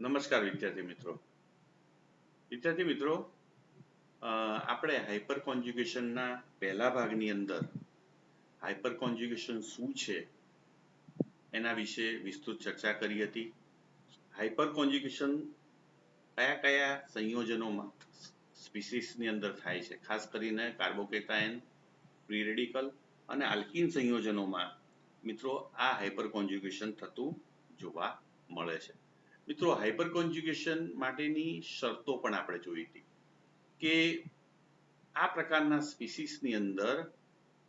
નમસ્કાર વિદ્યાર્થી મિત્રો આપણે હાઇપર કોન્જ્યુગેશનના પહેલા ભાગની અંદર હાઇપર કોન્જ્યુગેશન શું છે એના વિશે વિસ્તૃત ચર્ચા કરી હતી. હાઇપર કોન્જ્યુગેશન કયા કયા સંયોજનોમાં સ્પીસીસની અંદર થાય છે, ખાસ કરીને કાર્બોકેટાયન, ફ્રી રેડિકલ અને આલ્કીન સંયોજનોમાં મિત્રો આ હાઇપર કોન્જ્યુગેશન થતું જોવા મળે છે. મિત્રો હાઇપર કોન્જ્યુગેશન માટેની શરતો પણ આપણે જોઈ હતી કે આ પ્રકારના સ્પીસીસની અંદર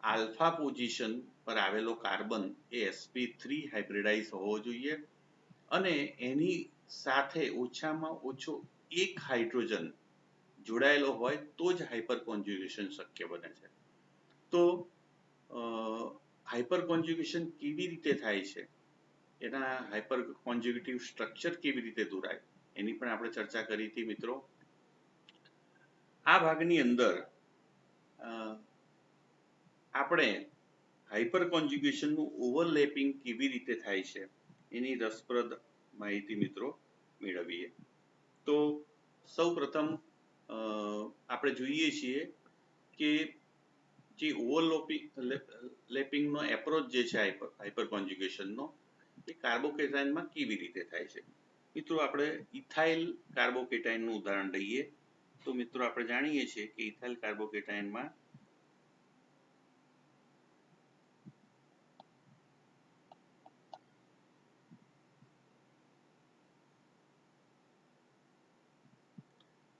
આલ્ફા પોઝિશન પર આવેલો કાર્બન એ sp3 હાઇબ્રિડાઇઝ હોવો જોઈએ અને એની સાથે ઓછામાં ઓછો એક હાઇડ્રોજન જોડાયેલો હોય તો જ હાઇપર કોન્જ્યુગેશન શક્ય બને છે. તો હાઇપર કોન્જ્યુગેશન કેવી રીતે થાય છે, એના હાઇપર કોન્જ્યુગેટિવ સ્ટ્રક્ચર કેવી રીતે દોરાય એની પણ આપણે ચર્ચા કરી હતી. મિત્રો આ ભાગની અંદર આપણે હાઇપર કોન્જ્યુગેશનનું ઓવરલેપિંગ કેવી રીતે થાય છે એની રસપ્રદ માહિતી મિત્રો મેળવીએ. તો સૌ પ્રથમ આપણે જોઈએ છીએ કે જે ઓવરલેપિંગનો એપ્રોચ જે છે હાઇપર કોન્જ્યુગેશનનો એ કાર્બોકેટાયનમાં કેવી રીતે થાય છે. મિત્રો આપણે ઇથાઇલ કાર્બોકેટાયનનું ઉદાહરણ લઈએ તો મિત્રો આપણે જાણીએ છીએ કે ઇથાઇલ કાર્બોકેટાયનમાં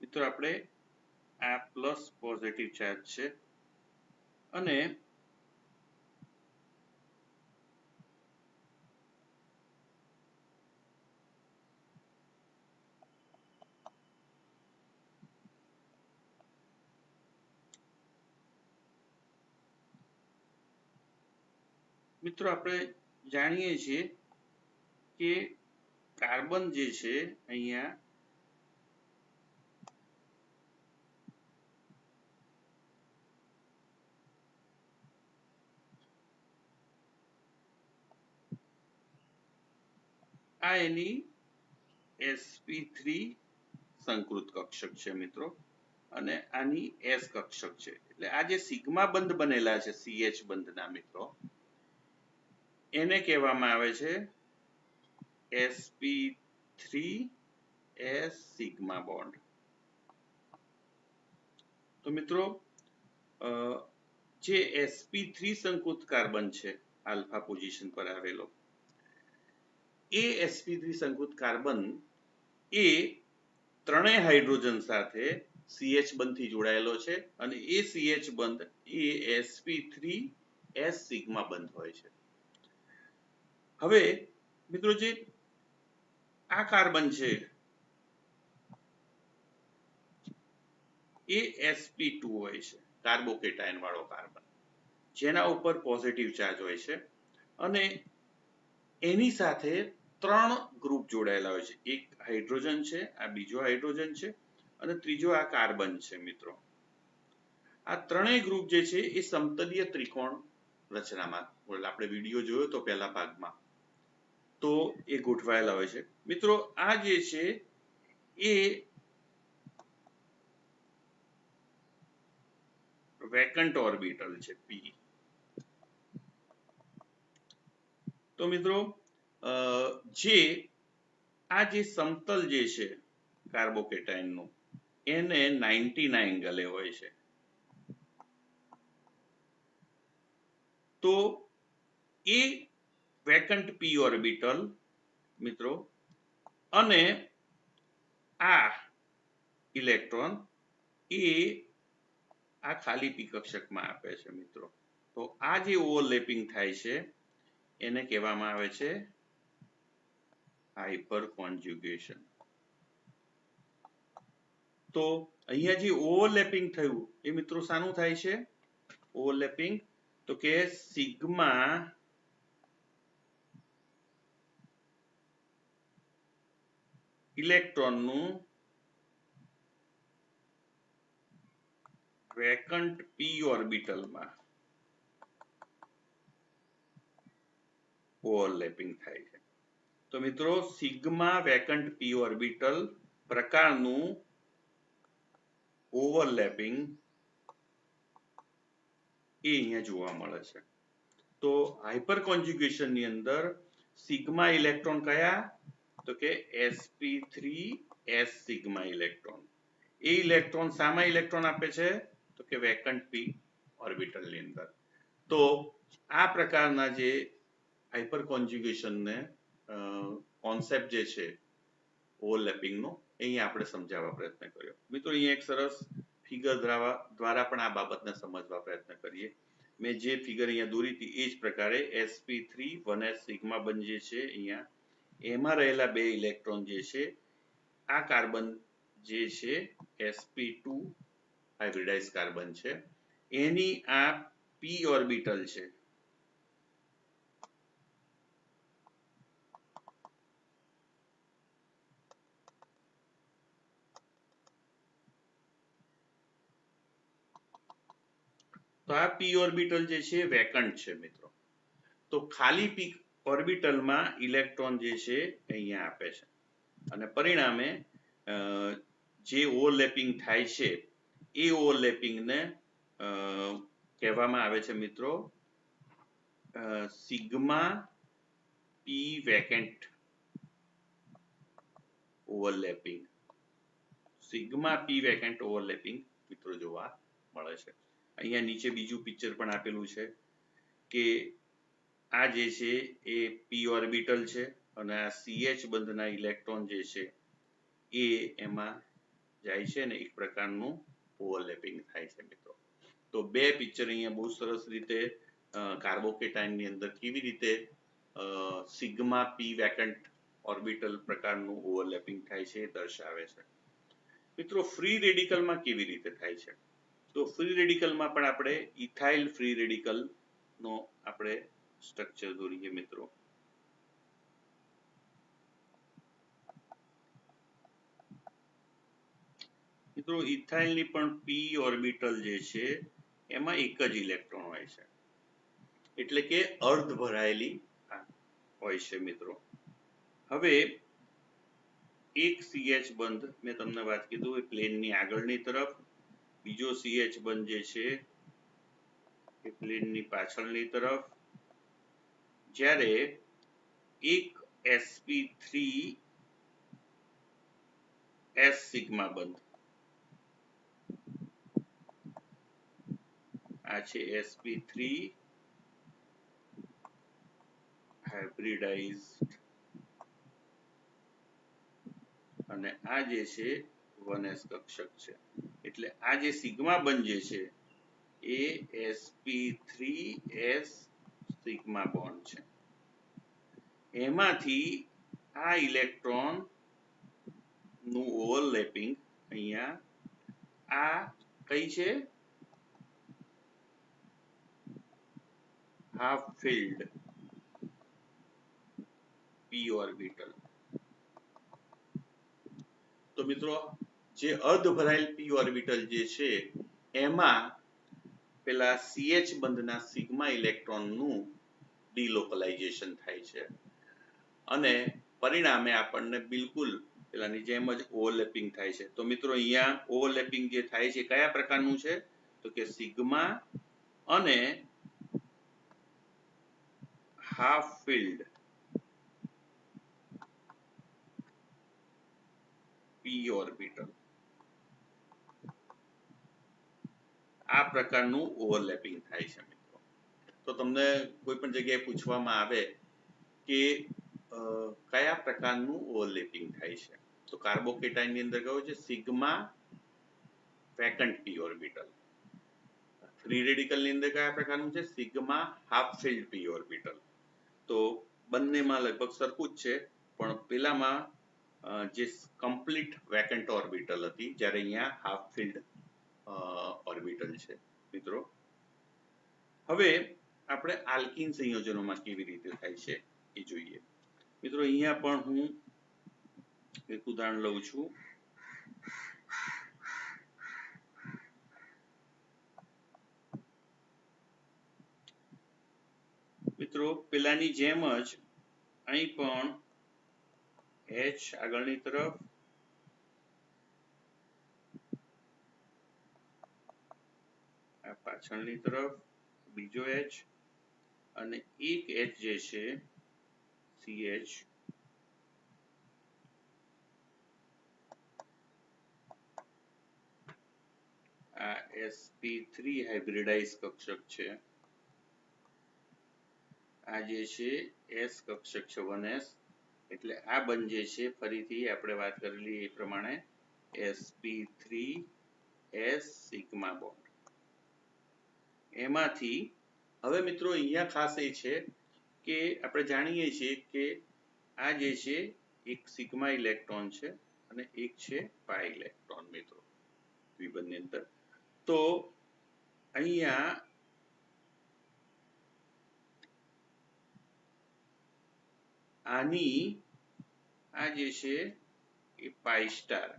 મિત્રો આપણે આ પ્લસ પોઝિટિવ ચાર્જ છે અને મિત્રો આપણે જાણીએ છીએ કે કાર્બન જે છે અહીંયા આ એની sp3 સંકૃત કક્ષક છે મિત્રો અને આની s કક્ષક છે. એટલે આ જે સિગ્મા બંધ બનેલા છે CH બંધના મિત્રો એને કહેવામાં આવે છે sp3s સિગ્મા બોન્ડ. તો મિત્રો જે sp3 સંકૃત કાર્બન છે આલ્ફા પોઝિશન પર આવેલો એ sp3 સંકૃત કાર્બન એ ત્રણેય હાઇડ્રોજન સાથે CH બંધથી જોડાયેલો છે અને એ CH બંધ એ sp3s સિગ્મા બંધ હોય છે. હવે મિત્રો જે આ કાર્બન છે એ sp2 હોય છે, કાર્બોકેટાયન વાળો કાર્બન જેના ઉપર પોઝિટિવ ચાર્જ હોય છે અને એની સાથે ત્રણ ગ્રુપ જોડાયેલા હોય છે. એક હાઇડ્રોજન છે, આ બીજો હાઇડ્રોજન છે અને ત્રીજો આ કાર્બન છે. મિત્રો આ ત્રણેય ગ્રુપ જે છે એ સમતલીય ત્રિકોણ રચનામાં, આપણે વિડીયો જોયો તો પહેલા ભાગમાં, તો એ ગોઠવાયેલા હોય છે. મિત્રો આ જે છે એ વેકન્ટ ઓર્બિટલ છે p. તો મિત્રો જે આ જે સમતલ જે છે કાર્બોકેટાયનનું એને 90 એંગલે હોય છે. તો એ વેકન્ટ p ઓર્બિટલ મિત્રો અને આ ઇલેક્ટ્રોન એ આ ખાલી p કક્ષકમાં આપે છે. મિત્રો તો આ જે ઓવરલેપિંગ થાય છે એને કહેવામાં આવે છે હાઇપર કોન્જ્યુગેશન. તો અહીંયા જે ઓવરલેપિંગ થયું એ મિત્રો શાનું થાય છે ઓવરલેપિંગ? તો કે સિગ્મા ઇલેક્ટ્રોનનું વેકન્ટ p ઓર્બિટલમાં ઓવરલેપિંગ થાય છે. તો મિત્રો સિગ્મા વેકન્ટ p ઓર્બિટલ પ્રકારનું ઓવરલેપિંગ એ અહીંયા જોવા મળે છે. તો હાઇપર કોન્જ્યુગેશન ની અંદર સિગ્મા ઇલેક્ટ્રોન કયા, તો કે sp3s સિગ્મા ઇલેક્ટ્રોન. એ ઇલેક્ટ્રોન સામા ઇલેક્ટ્રોન આપે છે, તો કે વેકન્ટ p ઓર્બિટલ ની અંદર. તો આ પ્રકારના જે હાઇપર કોન્જ્યુગેશન ને કોન્સેપ્ટ જે છે ઓવરલેપિંગ નો, અહીંયા આપણે સમજાવવા પ્રયત્ન કર્યો. મિત્રો અહીંયા એક સરસ ફિગર દ્વારા પણ આ બાબતને સમજવા પ્રયત્ન કરીએ. મેં જે ફિગર અહીંયા દોરી હતી એ જ પ્રકારે sp3 1s સિગ્મા બંધ જે છે અહીંયા, એમાં રહેલા બે ઇલેક્ટ્રોન જે છે આ કાર્બન જે છે sp2 હાઇબ્રિડાઇઝ કાર્બન છે, એની આ p ઓર્બિટલ છે. તો આ p ઓર્બિટલ જે છે વેકન્ટ છે મિત્રો. તો ખાલી p ઓર્બિટલમાં ઇલેક્ટ્રોન જે છે અહીંયા આપે છે અને પરિણામે જે ઓવરલેપિંગ થાય છે એ ઓવરલેપિંગને કહેવામાં આવે છે મિત્રો sigma p vacant overlapping. Sigma p vacant overlapping મિત્રો જોવા મળે છે. અહીંયા નીચે બીજું પિક્ચર પણ આપેલું છે કે આ જે છે એ p ઓર્બિટલ છે અને આ CH બંધના ઇલેક્ટ્રોન જે છે એ એમાં જાય છે ને એક પ્રકારનું ઓવરલેપિંગ થાય છે મિત્રો. તો બે પિક્ચર અહીંયા બહુ સરસ રીતે કાર્બોકેટાઇન ની અંદર કેવી રીતે સિગ્મા p વેકન્ટ ઓર્બિટલ પ્રકારનું ઓવરલેપિંગ થાય છે એ દર્શાવે છે. મિત્રો ફ્રી રેડિકલમાં કેવી રીતે થાય છે? તો ફ્રી રેડિકલમાં પણ આપણે ઇથાઇલ ફ્રી રેડિકલ નો આપણે સ્ટ્રક્ચર દોરીએ મિત્રો. મિત્રો ઇથાઇલ ની પણ p ઓર્બિટલ જે છે એમાં એક જ ઇલેક્ટ્રોન હોય છે, એટલે કે અર્ધ ભરાયેલી હોય છે મિત્રો. હવે એક CH બંધ મેં તમને વાત કીધું એ પ્લેનની આગળની તરફ, બીજો CH બંધ જે છે એ પ્લેનની પાછળની તરફ, જ્યારે એક sp3s સિગ્મા બંધ, આ છે sp3 હાઇબ્રિડાઇઝ્ડ અને આ જે છે 1s કક્ષક છે. એટલે આ જે સિગ્મા બંધ જે છે એ sp3s સિગ્મા બોન્ડ છે. એમાંથી આ ઇલેક્ટ્રોન નું ઓવરલેપિંગ અહીંયા આ કઈ છે, હાફ ફિલ્ડ p ઓર્બિટલ. તો મિત્રો જે અર્ધ ભરાયેલ p ઓર્બિટલ જે છે એમાં પેલા CH બંધના સિગ્મા ઇલેક્ટ્રોનનું ડિલોકલાઇઝેશન થાય છે અને પરિણામે આપણને બિલકુલ પેલાની જેમ જ ઓવરલેપિંગ થાય છે. તો મિત્રો અહીંયા ઓવરલેપિંગ જે થાય છે કયા પ્રકારનું છે, તો કે સિગ્મા અને હાફ ફિલ્ડ p ઓર્બિટલ, આ પ્રકારનું ઓવરલેપિંગ થાય છે મિત્રો. તો તમને કોઈ પણ જગ્યાએ પૂછવામાં આવે કે કયા પ્રકારનું ઓવરલેપિંગ થાય છે, તો કાર્બોકેટાઇન ની અંદર કયો છે sigma vacant p orbital. Free radical ની અંદર કયા પ્રકારનું છે sigma half field p orbital. તો બંનેમાં લગભગ સરખું જ છે, પણ પેલામાં જે કમ્પ્લીટ વેકન્ટ ઓર્બિટલ હતી, જ્યારે અહીંયા હાફ ફિલ્ડ ઓર્બિટલ છે મિત્રો. હવે આપણે આલ્કીન સંયોજનોમાં કેવી રીતે થાય છે એ જોઈએ. મિત્રો અહીંયા પણ હું એક ઉદાહરણ લઉં છું. મિત્રો પેલાની જેમ જ અહીં પણ H આગળની તરફ, આ પાછળની તરફ બીજો H અને એક H જે છે CH, આ sp3 હાઇબ્રિડાઇઝ કક્ષક છે, આ જે છે S કક્ષક છે 1s, એટલે આ બંધ જે છે ફરીથી આપણે વાત કરેલી એ પ્રમાણે sp3s સિગ્મા બોન્ડ. એમાંથી હવે મિત્રો અહીંયા ખાસ એ છે કે આપણે જાણીએ છીએ કે આ જે છે એક સિગ્મા ઇલેક્ટ્રોન છે અને એક છે પાઈ ઇલેક્ટ્રોન મિત્રો દ્વિબંધની અંદર. તો અહીંયા આની આ જે છે એ pi star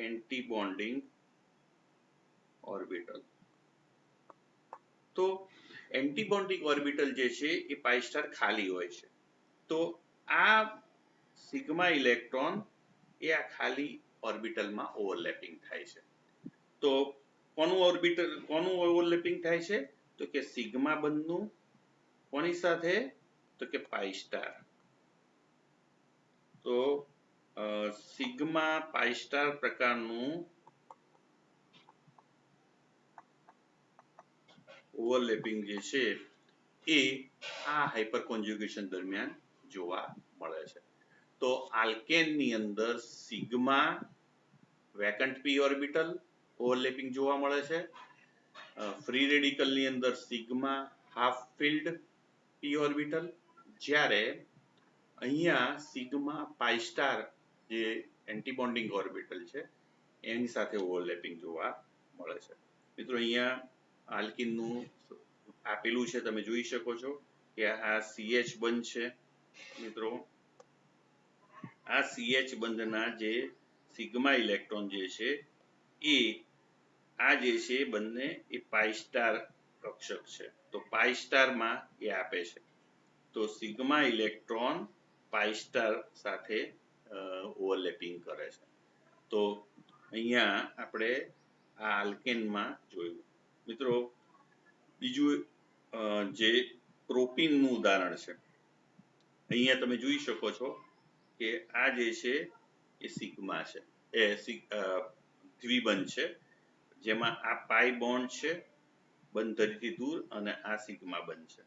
anti bonding orbital. તો એન્ટી બોન્ડિંગ ઓર્બિટલ જે છે એ પાઈ સ્ટાર ખાલી હોય છે. તો આ સિગ્મા ઇલેક્ટ્રોન એ આ ખાલી ઓર્બિટલમાં ઓવરલેપિંગ થાય છે. તો કોનું ઓવરલેપિંગ થાય છે? તો કે સિગ્મા બંધનું કોની સાથે? તો કે પાઈ સ્ટાર. તો સિગ્મા પાઈ સ્ટાર પ્રકારનું ઓવરલેપિંગ જે છે એ આ હાઇપર કોન્જ્યુગેશન દરમિયાન જોવા મળે છે. તો આલ્કેનની અંદર sigma vacant p orbital overlapping જોવા મળે છે. ફ્રી રેડિકલની અંદર sigma half field p orbital, જ્યારે અહીંયા સિગ્મા પાઈ સ્ટાર જે એન્ટી બોન્ડિંગ ઓર્બિટલ છે એની સાથે ઓવરલેપિંગ જોવા મળે છે. મિત્રો અહીંયા આલ્કીનનું આપેલું છે, તમે જોઈ શકો છો કે આ CH બંધ છે. મિત્રો આ CH બંધના જે સિગ્મા ઇલેક્ટ્રોન જે છે એ આ જે છે બંને એ પાઈ સ્ટાર કક્ષક છે. તો પાઈ સ્ટારમાં એ આપે છે. તો સિગ્મા ઇલેક્ટ્રોન પાઈ સ્ટાર સાથે ઓવરલેપિંગ કરે છે. તો અહીંયા આપણે આ આલ્કેનમાં જોયું. મિત્રો બીજું જે પ્રોપીનનું ઉદાહરણ છે, અહીંયા તમે જોઈ શકો છો કે આ જે છે એ સિગ્મા છે, એ દ્વિબંધ છે, જેમાં આ પાઈ બોન્ડ છે બંધ ધરીથી દૂર અને આ સિગ્મા બંધ છે.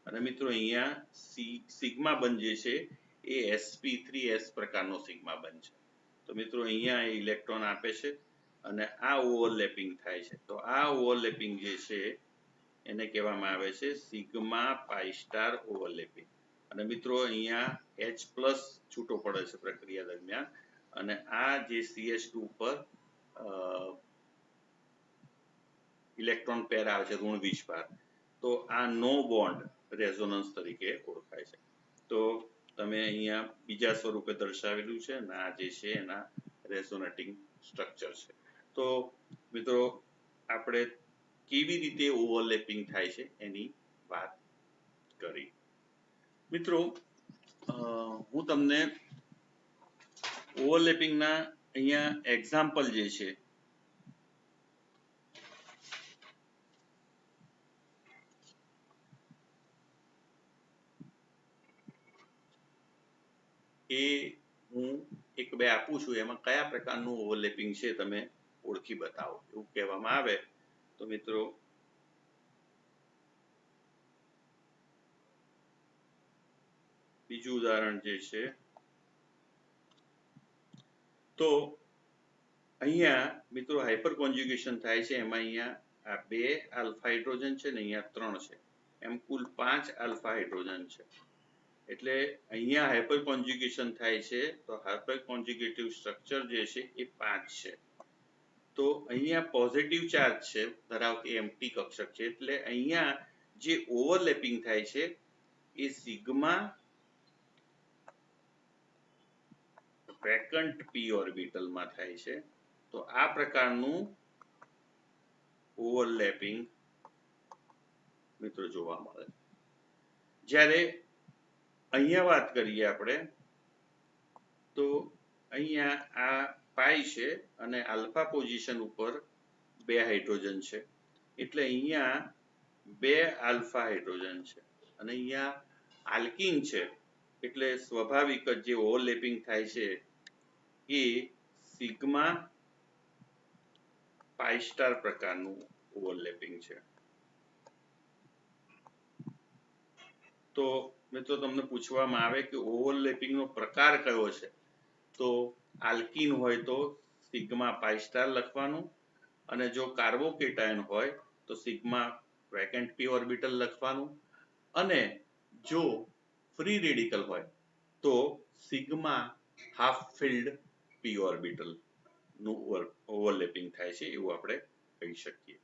અને મિત્રો અહીંયા સિગ્મા બંધ જે છે એ sp3s પ્રકારનો સિગ્મા બંધ છે. તો મિત્રો અહીંયા એ ઇલેક્ટ્રોન આપે છે અને આ ઓવરલેપિંગ થાય છે. તો આ ઓવરલેપિંગ જે છે એને કહેવામાં આવે છે સિગ્મા પાઈ સ્ટાર ઓવરલેપિંગ. અને મિત્રો અહીંયા H+ છૂટો પડે છે પ્રક્રિયા દરમિયાન, અને આ જે CH2 પર ઇલેક્ટ્રોન પેર આવે છે ઋણ વીજભાર, તો આ નો બોન્ડ રેઝોનન્સ તરીકે ઓળખાય છે. તો તમે અહીંયા બીજા સ્વરૂપે દર્શાવેલું છે અને આ જે છે એના રેઝોનેટિંગ સ્ટ્રક્ચર છે. તો મિત્રો આપણે કેવી રીતે ઓવરલેપિંગ થાય છે એની વાત કરી. મિત્રો હું તમને ઓવરલેપિંગના અહીંયા એક્ઝામ્પલ જે છે એ હું એક બે આપું છું, એમાં કયા પ્રકારનું ઓવરલેપિંગ છે તમે ઓળખી બતાવો એવું કહેવામાં આવે. તો મિત્રો બીજું ઉદાહરણ જે છે, તો અહીંયા મિત્રો હાઇપર કોન્જ્યુગેશન થાય છે. એમાં અહીંયા આ 2 આલ્ફા હાઇડ્રોજન છે ને અહીંયા 3 છે, એમ કુલ 5 આલ્ફા હાઇડ્રોજન છે. એટલે અહીંયા હાઇપર કોન્જ્યુગેશન થાય છે તો હાઇપર કોન્જ્યુગેટિવ સ્ટ્રક્ચર જે છે એ 5 છે. તો અહીંયા પોઝિટિવ ચાર્જ છે ધરાવતી એમ્પ્ટી કક્ષક છે, એટલે અહીંયા જે ઓવરલેપિંગ થાય છે એ સિગ્મા વેકન્ટ p ઓર્બિટલમાં થાય છે. તો આ પ્રકારનું ઓવરલેપિંગ મિત્રો જોવા મળે. જ્યારે અહીંયા વાત કરીએ આપણે તો અહીંયા આ પાઈ છે અને આલ્ફા પોઝિશન ઉપર 2 હાઇડ્રોજન છે એટલે અહીંયા 2 આલ્ફા હાઇડ્રોજન છે અને અહીંયા આલ્કીન છે એટલે સ્વાભાવિક જ જે ઓવરલેપિંગ થાય છે એ સિગ્મા પાઈ સ્ટાર પ્રકારનું ઓવરલેપિંગ છે. તો મિત્રો તમને પૂછવામાં આવે કે ઓવરલેપિંગ નો પ્રકાર કયો છે તો આલ્કીન હોય તો સિગ્મા પાઈ સ્ટાર લખવાનું અને જો કાર્બોકેટાયન હોય તો સિગ્મા વેકેન્ટ p ઓર્બિટલ લખવાનું અને જો ફ્રી રેડિકલ હોય તો sigma half field p orbital નું ઓવરલેપિંગ થાય છે એવું આપણે કહી શકીએ.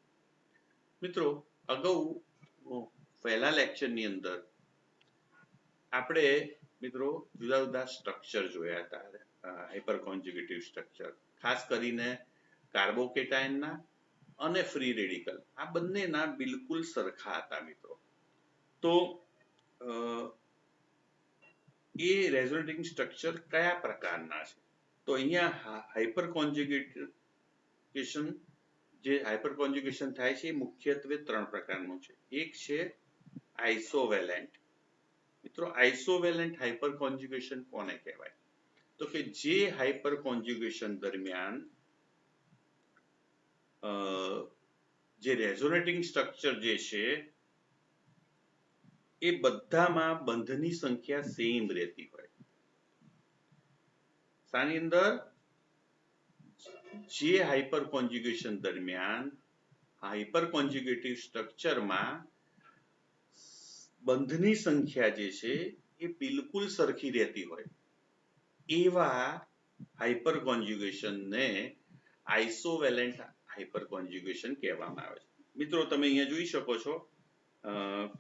મિત્રો અગાઉ પહેલા લેક્ચર ની અંદર આપણે મિત્રો જુદા જુદા સ્ટ્રક્ચર જોયા હતા હાઇપર કોન્જ્યુગેટિવ સ્ટ્રક્ચર ખાસ કરીને કાર્બોકેટાયનના અને ફ્રી રેડિકલ આ બંનેના બિલકુલ સરખા હતા મિત્રો. તો એ રેઝોનેટિંગ સ્ટ્રક્ચર કયા પ્રકારના છે તો અહીંયા હાઇપર કોન્જ્યુગેશન જે હાઇપર કોન્જ્યુગેશન થાય છે એ મુખ્યત્વે 3 પ્રકારનું છે. એક છે આઇસોવેલેન્ટ. મિત્રો આઇસોવેલેન્ટ હાઇપર કોન્જ્યુગેશન કોને કહેવાય તો કે જે હાઇપર કોન્જ્યુગેશન દરમિયાન જે રેઝોનેટિંગ સ્ટ્રક્ચર જે છે એ બધામાં બંધની સંખ્યા સેમ રહેતી હોય. સાની અંદર જે હાઇપર કોન્જ્યુગેશન દરમિયાન હાઇપર કોન્જ્યુગેટિવ સ્ટ્રક્ચરમાં બંધની સંખ્યા જે છે એ બિલકુલ સરખી રહેતી હોય એવા હાઇપર કોન્જ્યુગેશનને આઇસોવેલેન્ટ હાઇપર કોન્જ્યુગેશન કહેવામાં આવે છે. મિત્રો તમે અહીંયા જોઈ શકો છો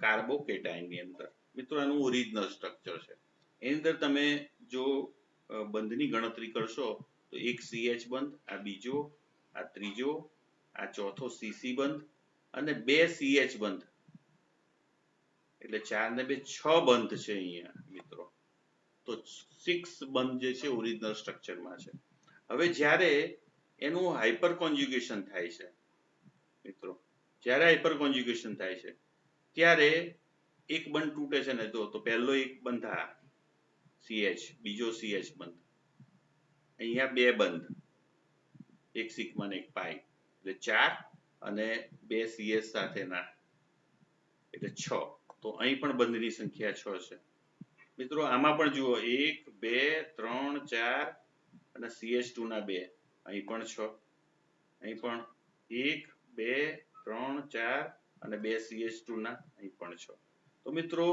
કાર્બોકેટાયન ની અંદર મિત્રો આનું ઓરિજિનલ સ્ટ્રક્ચર છે એની અંદર તમે જો બંધની ગણતરી કરશો તો એક CH બંધ આ બીજો આ ત્રીજો આ ચોથો CC બંધ અને 2 CH બંધ એટલે 4 ને 2 6 બંધ છે અહીંયા મિત્રો. તો 6 બંધ જે છે ઓરિજિનલ સ્ટ્રક્ચરમાં છે. હવે જ્યારે એનું હાઇપર કોન્જ્યુગેશન થાય છે મિત્રો જ્યારે હાઇપર કોન્જ્યુગેશન થાય છે ત્યારે એક બંધ તૂટે છે ને તો પહેલો એક બંધ આ CH બીજો CH બંધ અહીંયા 2 બંધ એક સિગ્મા ને એક પાઈ એટલે 4 અને 2 CH સાથેના એટલે 6. તો અહીં પણ બંધની સંખ્યા 6 છે મિત્રો. આમાં પણ જુઓ 1 2 3 4 અને CH2 ના 2 અહીં પણ 6 અહીં પણ 1 2 3 4 અને 2 CH2 ના અહીં પણ 6. તો મિત્રો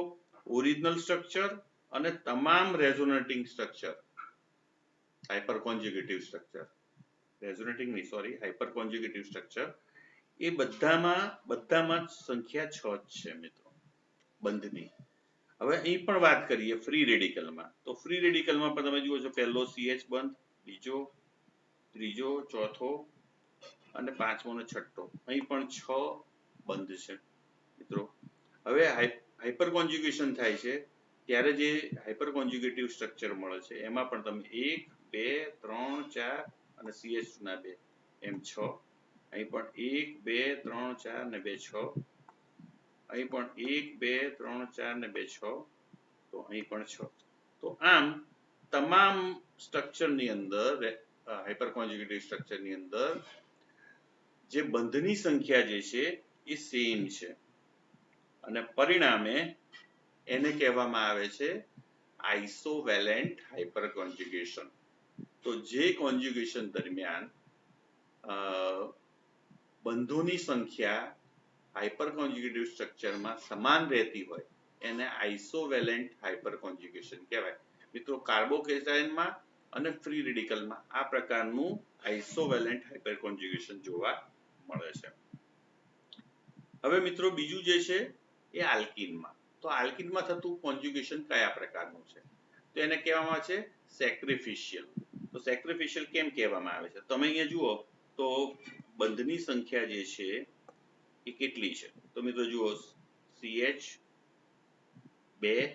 ઓરિજિનલ સ્ટ્રક્ચર અને તમામ resonating structure hyper કોન્જ્યુગેટિવ structure resonating નહીં સોરી હાઇપર કોન્જ્યુગેટિવ સ્ટ્રક્ચર એ બધામાં સંખ્યા 6 જ છે મિત્રો બંધની. હવે અહીં પણ વાત કરીએ ફ્રી રેડિકલમાં તો ફ્રી રેડિકલમાં પણ તમે જુઓ છો પહેલો CH બંધ બીજો ત્રીજો ચોથો અને પાંચમો અને છઠ્ઠો અહીં પણ 6 બંધ છે મિત્રો. હવે હાઇપર કોન્જ્યુગેશન થાય છે ત્યારે જે હાઇપર કોન્જ્યુગેટિવ સ્ટ્રક્ચર મળે છે એમાં પણ તમે 1 2 3 4 અને CH2 ના 2 એમ 6 અહીં પણ 1 2 3 4 અને 2 6 અહીં પણ 1 2 3 4 અને 2 6 તો અહીં પણ 6. તો આમ તમામ સ્ટ્રક્ચર ની અંદર હાઇપર કોન્જ્યુગેટિવ સ્ટ્રક્ચર ની અંદર જે બંધની સંખ્યા જે છે એ સેમ છે અને પરિણામે એને કહેવામાં આવે છે આઇસોવેલેન્ટ હાઇપર કોન્જ્યુગેશન. તો જે કોન્જ્યુગેશન દરમિયાન બંધોની સંખ્યા હાઇપર કોન્જ્યુગેટિવ સ્ટ્રક્ચરમાં સમાન રહેતી હોય એને આઇસોવેલેન્ટ હાઇપર કોન્જ્યુગેશન કહેવાય. મિત્રો કાર્બોકેટાયનમાં અને ફ્રી રેડિકલમાં આ પ્રકારનું આઇસોવેલેન્ટ હાઇપર કોન્જ્યુગેશન જોવા મળે છે. હવે મિત્રો બીજું જે છે એ આલ્કીનમાં. તો આલ્કીનમાં થતું કોન્જ્યુગેશન કયા પ્રકારનું છે તો એને કહેવામાં આવે છે સેક્રિફિશિયલ. તો સેક્રિફિશિયલ કેમ કહેવામાં આવે છે તમે અહીંયા જુઓ તો બંધની સંખ્યા જે છે એ કેટલી છે તો મિત્રો જુઓ CH 2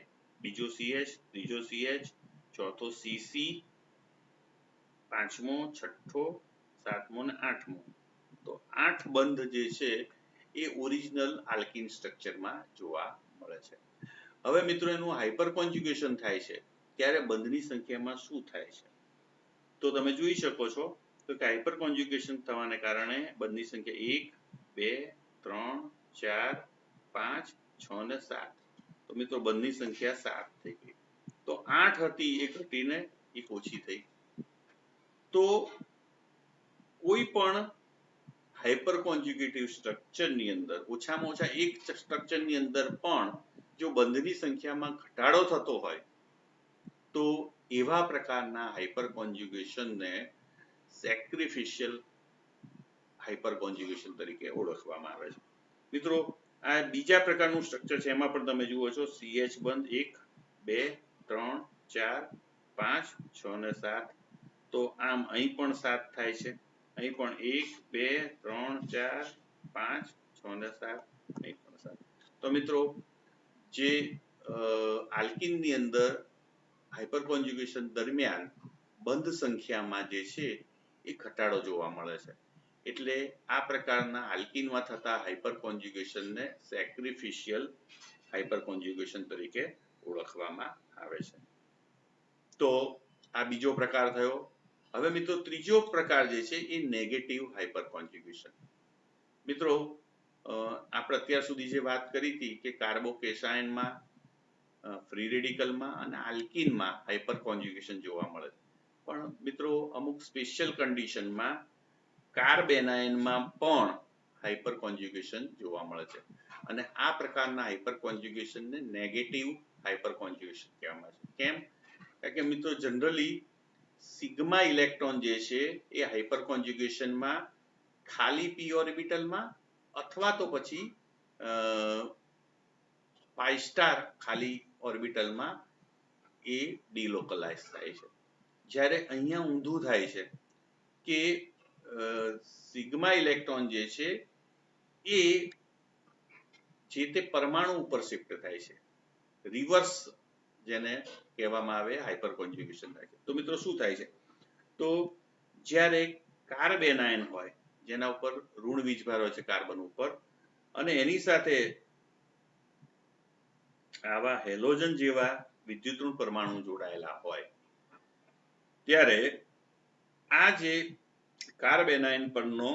બીજો CH, ત્રીજો CH, ચોથો CC, પાંચમો, છઠ્ઠો, સાતમો ને આઠમો. તો 8 બંધ જે છે એ ઓરિજિનલ આલ્કિન સ્ટ્રક્ચરમાં જોવા મળે છે. હવે મિત્રો એનું હાઇપર કોન્જ્યુગેશન થાય છે ત્યારે બંધની સંખ્યામાં શું થાય છે? તો તમે જોઈ શકો છો તો કે હાઇપર કોન્જ્યુગેશન થવાને કારણે બંધની સંખ્યા 1, 2, 3, 4, 5, 6 ને 7. તો મિત્રો બંધની સંખ્યા 7 થઈ ગઈ. તો 8 હતી એ ઘટીને 1 ઓછી થઈ. તો કોઈ પણ હાઇપર કોન્જ્યુગેટિવ સ્ટ્રક્ચરની અંદર ઓછામાં ઓછા એક સ્ટ્રક્ચરની અંદર પણ જો બંધની સંખ્યામાં ઘટાડો થતો હોય તો એવા પ્રકારના હાઇપર કોન્જ્યુગેશનને સેક્રિફિશિયલ હાઇપર કોન્જ્યુગેશન તરીકે ઓળખવામાં આવે છે. મિત્રો આ બીજા પ્રકારનું સ્ટ્રક્ચર છે એમાં પણ તમે જુઓ છો CH બંધ 1, 2, 3, 4, 5, 6 ને 7. તો આમ અહીં પણ 7 થાય છે, અહીં પણ 1, 2, 3, 4, 5, 6 ને 7, અહીં પણ 7. તો મિત્રો જે આલ્કિનની અંદર હાઇપર કોન્જ્યુગેશન દરમિયાન બંધ સંખ્યામાં જે છે એ ઘટાડો જોવા મળે છે. એટલે આ પ્રકારના આલ્કિનમાં થતા હાઇપર કોન્જ્યુગેશનને સેક્રિફિશિયલ હાઇપર કોન્જ્યુગેશન તરીકે ઓળખવામાં આવે છે. તો આ બીજો પ્રકાર થયો. હવે મિત્રો ત્રીજો પ્રકાર જે છે એ નેગેટિવ હાઇપર કોન્જ્યુગેશન. મિત્રો આપણે અત્યાર સુધી જે વાત કરી હતી કે કાર્બોકેશાયનમાં, ફ્રી રેડિકલમાં અને આલ્કિનમાં હાઇપર કોન્જ્યુગેશન જોવા મળે છે. પણ મિત્રો અમુક સ્પેશિયલ કન્ડિશનમાં કાર્બેનાયનમાં પણ હાઇપર કોન્જ્યુગેશન જોવા મળે છે અને આ પ્રકારના હાઇપર કોન્જ્યુગેશનને નેગેટિવ હાઇપર કોન્જ્યુગેશન કહેવામાં આવે છે. કેમ? કારણ કે મિત્રો જનરલી સિગ્મા ઇલેક્ટ્રોન જે છે એ હાઇપર કોન્જ્યુગેશનમાં ખાલી p ઓર્બિટલમાં અથવા તો પછી પાઈ સ્ટાર ખાલી ઓર્બિટલમાં એ ડિલોકલાઇઝ થાય છે. જ્યારે અહીંયા ઊંધું થાય છે કે સિગ્મા ઇલેક્ટ્રોન જે છે એ જે તે પરમાણુ ઉપર શિફ્ટ થાય છે, રિવર્સ જેને કહેવામાં આવે હાઇપર કોન્જ્યુગેશન થાય છે. તો મિત્રો શું થાય છે? તો જ્યારે કાર્બેનાયન હોય જેના ઉપર ઋણ વીજભાર હોય છે કાર્બન ઉપર અને એની સાથે આવા હેલોજન જેવા વિદ્યુતઋણ પરમાણુ જોડાયેલા હોય ત્યારે આ જે કાર્બેનાયન પરનો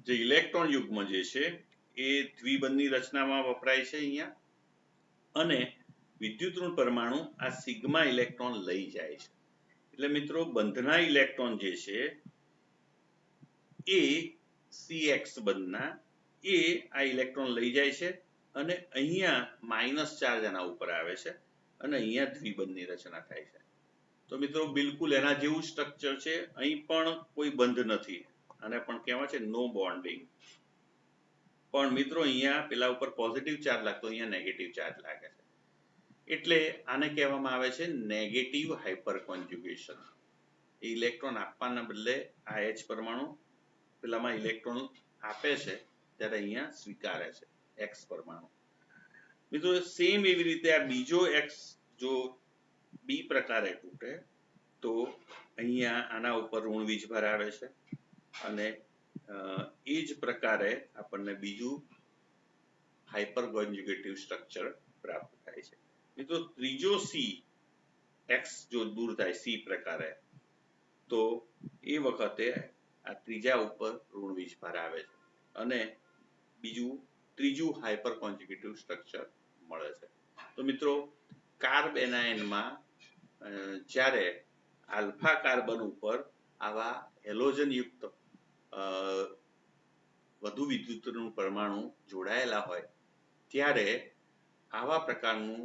જે ઇલેક્ટ્રોન યુગ્મ જે છે એ દ્વિબંધની રચનામાં વપરાય છે અહીંયા અને વિદ્યુતઋણ પરમાણુ આ સિગ્મા ઇલેક્ટ્રોન લઈ જાય છે. એટલે મિત્રો બંધના ઇલેક્ટ્રોન જે છે એ CX બંધના એ આ ઇલેક્ટ્રોન લઈ જાય છે અને અહીંયા માઇનસ ચાર્જ આના ઉપર આવે છે અને અહીંયા દ્વિબંધની રચના થાય છે. તો મિત્રો બિલકુલ એના જેવું સ્ટ્રક્ચર છે. અહીં પણ કોઈ બંધ નથી, આને પણ કહેવાય છે નો બોન્ડિંગ. પણ મિત્રો અહીંયા પેલા ઉપર પોઝિટિવ ચાર્જ લાગતો અહીંયા નેગેટિવ ચાર્જ લાગે છે. એટલે આને કહેવામાં આવે છે નેગેટિવ હાઇપર કોન્જ્યુગેશન. ઇલેક્ટ્રોન આપવાના બદલે આ H પરમાણુ પેલામાં ઇલેક્ટ્રોન આપે છે ત્યારે અહીંયા સ્વીકારે છે X પરમાણુ. મિત્રો સેમ એવી રીતે આ બીજો X જો B પ્રકારે તૂટે તો અહીંયા આના ઉપર ઋણ વીજભાર આવે છે અને એ જ પ્રકારે આપણને બીજું હાઇપર કોન્જ્યુગેટિવ સ્ટ્રક્ચર પ્રાપ્ત થાય છે. મિત્રો ત્રીજો C X જો દૂર થાય C પ્રકારે તો એ વખતે આ ત્રીજા ઉપર ઋણ વીજભાર આવે છે અને ત્રીજું હાઇપર કોન્જ્યુગેટિવ સ્ટ્રક્ચર મળે છે. તો મિત્રો કાર્બેનાયનમાં જ્યારે આલ્ફા કાર્બન ઉપર આવા હેલોજન યુક્ત વધુ વિદ્યુતનું પરમાણુ જોડાયેલા હોય ત્યારે આવા પ્રકારનું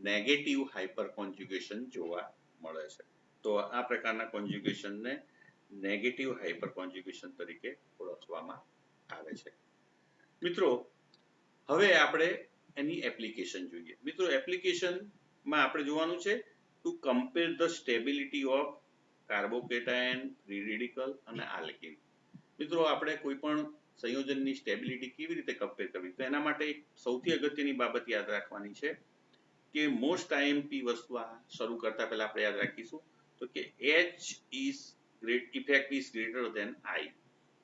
નેગેટિવ હાઇપર કોન્જ્યુગેશન જોવા મળે છે. તો આ પ્રકારના કોન્જ્યુગેશનને નેગેટિવ હાઇપર કોન્જ્યુગેશન તરીકે ઓળખવામાં આવે છે. મિત્રો હવે આપણે એની એપ્લિકેશન જોઈએ. મિત્રો એપ્લિકેશનમાં આપણે જોવાનું છે two compare the stability of carbocation, free radical અને આલ્કિન. મિત્રો આપણે કોઈ પણ સંયોજનની સ્ટેબિલિટી કેવી રીતે કમ્પેર કરવી? તો એના માટે સૌથી અગત્યની બાબત યાદ રાખવાની છે કે મોસ્ટ આઈએમપી વસ્તુ આ શરૂ કરતા પહેલા આપણે યાદ રાખીશું તો કે H is great effect is greater than I.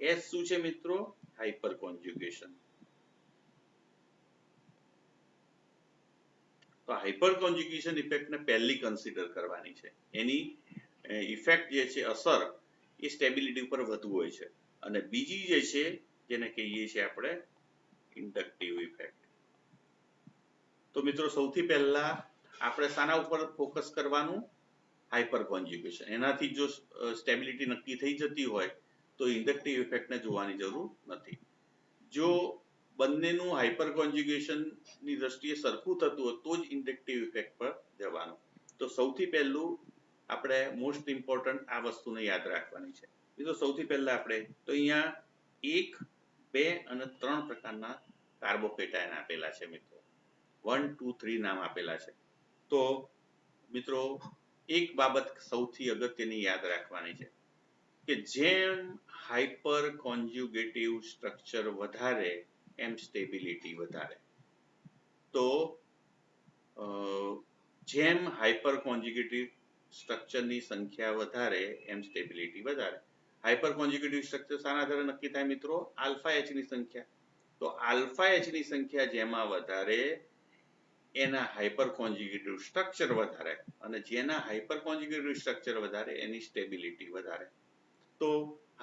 H શું છે મિત્રો? Hyper conjugation. તો હાઇપર કોન્જ્યુગેશન ઇફેક્ટને પહેલી કન્સિડર કરવાની છે. એની ઇફેક્ટ જે છે અસર એ સ્ટેબિલિટી ઉપર વધુ હોય છે અને બીજી જે છે જેને કહીએ છીએ આપણે ઇન્ડક્ટિવ ઇફેક્ટ. તો મિત્રો સૌથી પહેલા આપણે શાના ઉપર ફોકસ કરવાનું? Hyper conjugation. એનાથી જો સ્ટેબિલિટી નક્કી થઈ જતી હોય તો ઇન્ડક્ટિવ ઇફેક્ટને જોવાની જરૂર નથી. જો બંનેનું હાઇપર કોન્જ્યુગેશનની દ્રષ્ટિએ સરખું થતું હોય તો જ ઇન્ડક્ટિવ ઇફેક્ટ પર જવાનું. તો સૌથી પહેલું આપણે મોસ્ટ ઇમ્પોર્ટન્ટ આ વસ્તુને યાદ રાખવાની છે. તો સૌથી પહેલા આપણે તો અહીંયા 1, 2 અને 3 પ્રકારના કાર્બોકેટાયન આપેલા છે મિત્રો. 1, 2, 3 નામ આપેલા છે. તો મિત્રો એક બાબત સૌથી અગત્યની યાદ રાખવાની છે કે જેમ હાઇપર કોન્જ્યુગેટિવ સ્ટ્રક્ચર વધારે એમ સ્ટેબિલિટી વધારે. તો જેમ હાઇપર કોન્જ્યુગેટિવ સ્ટ્રક્ચરની સંખ્યા વધારે એમ સ્ટેબિલિટી વધારે. હાઇપર કોન્જ્યુગેટિવ સ્ટ્રક્ચર શાના આધારે નક્કી થાય મિત્રો? આલ્ફા એચ ની સંખ્યા. તો આલ્ફા એચ ની સંખ્યા જેમાં વધારે એના હાઇપર કોન્જ્યુગેટિવ સ્ટ્રક્ચર વધારે અને જેના હાઇપર કોન્જ્યુગેટિવ સ્ટ્રક્ચર વધારે એની સ્ટેબિલિટી વધારે. તો